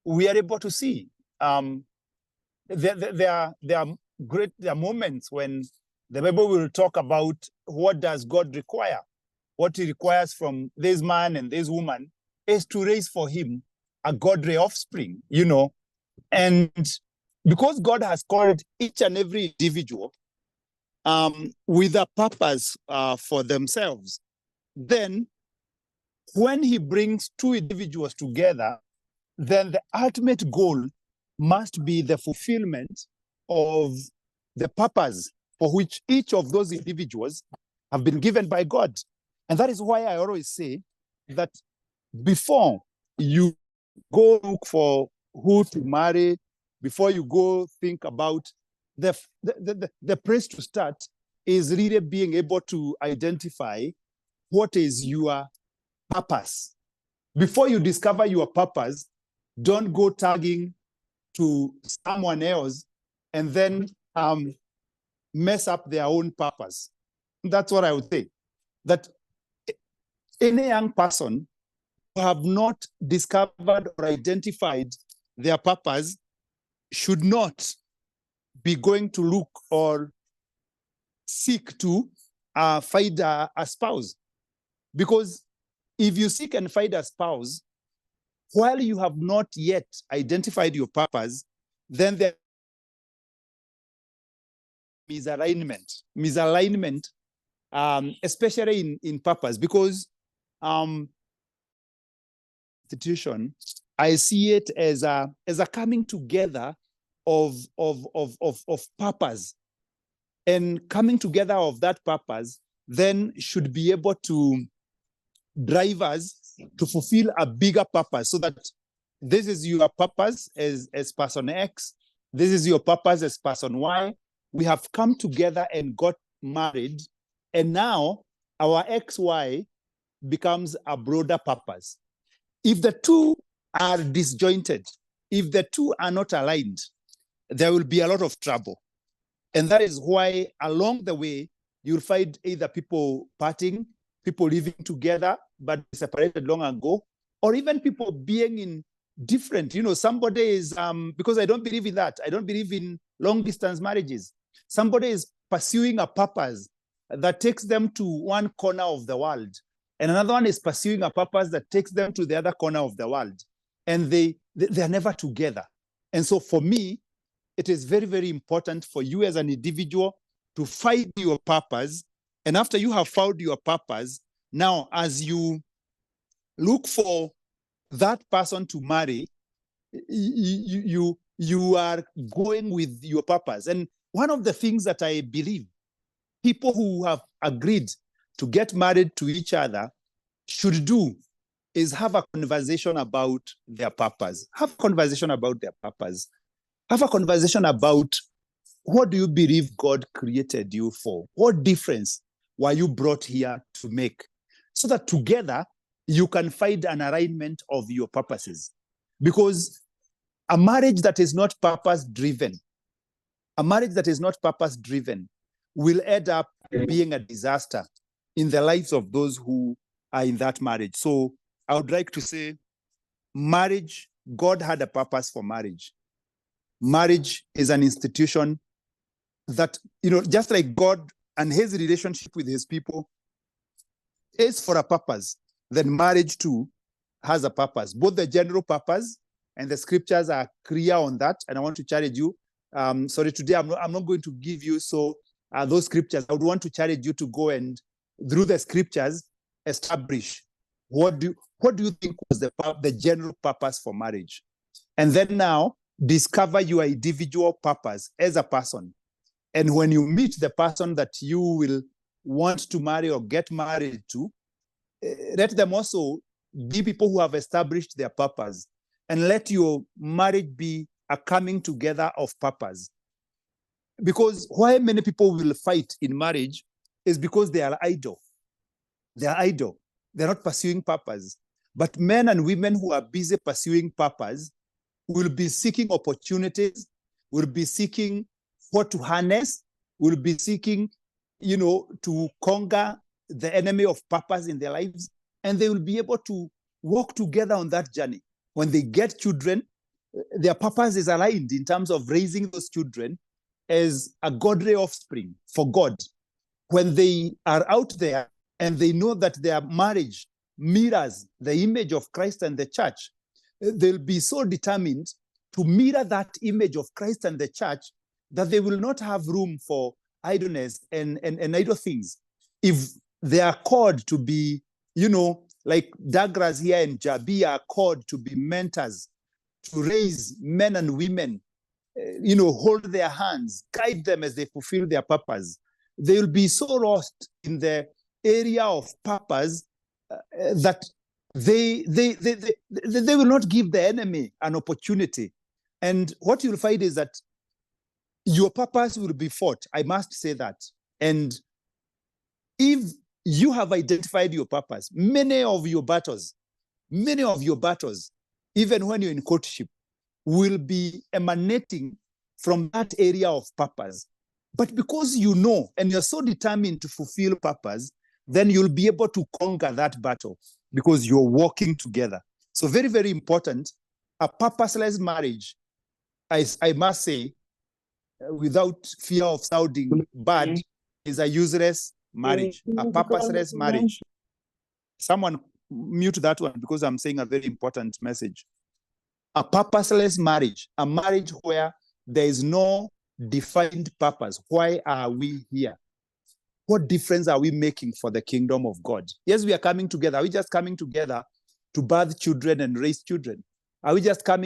we are able to see. There are moments when the Bible will talk about what does God require. What he requires from this man and this woman is to raise for him a godly offspring, And because God has called each and every individual with a purpose for themselves, then when he brings two individuals together, then the ultimate goal must be the fulfillment of the purpose for which each of those individuals have been given by God. And that is why I always say that before you go look for who to marry, before you go think about the place to start is really being able to identify what is your purpose. Before you discover your purpose, don't go tagging to someone else and then mess up their own purpose. That's what I would say. That any young person who have not discovered or identified their purpose should not be going to look or seek to find a spouse. Because if you seek and find a spouse, while you have not yet identified your purpose, then there is misalignment, especially in purpose, because institution, I see it as a coming together of purpose, and coming together of that purpose then should be able to drive us to fulfill a bigger purpose, so that this is your purpose as person X, this is your purpose as person Y. We have come together and got married, and now our XY becomes a broader purpose. If the two are disjointed, if the two are not aligned, there will be a lot of trouble. And that is why along the way, you'll find either people parting, people living together, but separated long ago, or even people being in different, somebody is, because I don't believe in that. I don't believe in long distance marriages. Somebody is pursuing a purpose that takes them to one corner of the world, and another one is pursuing a purpose that takes them to the other corner of the world. And they're never together. And so for me, it is very, very important for you as an individual to find your purpose. And after you have found your purpose, now as you look for that person to marry, you are going with your purpose. And one of the things that I believe people who have agreed to get married to each other should do is have a conversation about their purpose. Have a conversation about their purpose. Have a conversation about what do you believe God created you for? What difference were you brought here to make? So that together you can find an alignment of your purposes. Because a marriage that is not purpose-driven, will end up being a disaster in the lives of those who are in that marriage. So I would like to say, marriage, God had a purpose for marriage. Marriage is an institution that, just like God and his relationship with his people is for a purpose, then marriage too has a purpose. Both the general purpose and the scriptures are clear on that. And I want to challenge you. Sorry, today I'm not going to give you those scriptures. I would want to challenge you to go and, through the scriptures, establish what do you think was the general purpose for marriage? And then now discover your individual purpose as a person. And when you meet the person that you will want to marry or get married to, let them also be people who have established their purpose, and let your marriage be a coming together of purpose. Because why many people will fight in marriage is because they are idle. They are idle. They're not pursuing purpose. But men and women who are busy pursuing purpose will be seeking opportunities, will be seeking what to harness, will be seeking, to conquer the enemy of purpose in their lives, and they will be able to walk together on that journey. When they get children, their purpose is aligned in terms of raising those children as a godly offspring for God. When they are out there and they know that their marriage mirrors the image of Christ and the church, they'll be so determined to mirror that image of Christ and the church that they will not have room for idleness and idle things. If they are called to be, like Douglas here and Jabi are called to be mentors, to raise men and women, hold their hands, guide them as they fulfill their purpose, they will be so lost in the area of purpose that they will not give the enemy an opportunity. And what you'll find is that your purpose will be fought. I must say that. And if you have identified your purpose, many of your battles, even when you're in courtship, will be emanating from that area of purpose. But because you know and you're so determined to fulfill purpose, then you'll be able to conquer that battle because you're working together. So very, very important. A purposeless marriage, I must say, without fear of sounding bad, is a useless marriage, a purposeless marriage. Someone mute that one because I'm saying a very important message. A purposeless marriage, a marriage where there is no defined purpose. Why are we here? What difference are we making for the kingdom of God? Yes, we are coming together. Are we just coming together to birth children and raise children? Are we just coming